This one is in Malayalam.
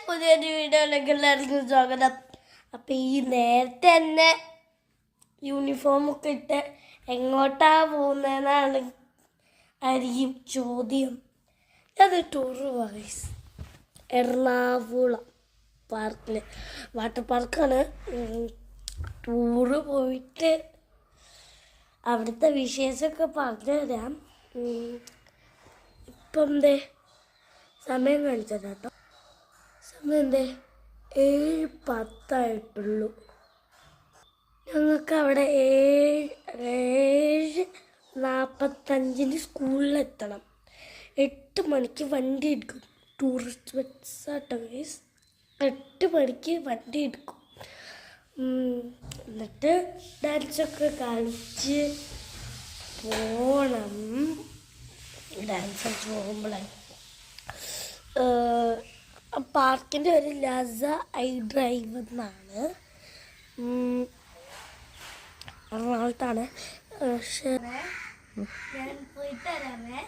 പുതിയൊരു വീഡിയോയിലേക്ക് എല്ലാവർക്കും സ്വാഗതം. അപ്പം ഈ നേരത്തെ തന്നെ യൂണിഫോമൊക്കെ ഇട്ട് എങ്ങോട്ടാ പോകുന്നതെന്നാണ് ആയിരിക്കും ചോദ്യം. അത് ടൂറ് വൈസ് എറണാകുളം പാർക്കിൽ വാട്ടർ പാർക്കാണ്. ടൂറ് പോയിട്ട് അവിടുത്തെ വിശേഷമൊക്കെ പറഞ്ഞു തരാം. ഇപ്പം എന്തേ സമയം കാണിച്ചു തരാം കേട്ടോ. സമയം എന്തേ 7:10 ഞങ്ങൾക്ക് അവിടെ 7:45 സ്കൂളിലെത്തണം. 8 മണിക്ക് വണ്ടി എടുക്കും. Tourist ബസ്സാട്ടോ guys. 8 മണിക്ക് വണ്ടി എടുക്കും. എന്നിട്ട് ഡാൻസൊക്കെ കളിച്ച് പോകണം. ഡാൻസ് കളിച്ച് പോകുമ്പോഴാണ് പാർക്കിൻ്റെ ഒരു ലസ ഐ ഡ്രൈവ് എന്നാണ്, എറണാകുളത്താണ്. ഞാൻ പോയിട്ട് വരാമേ.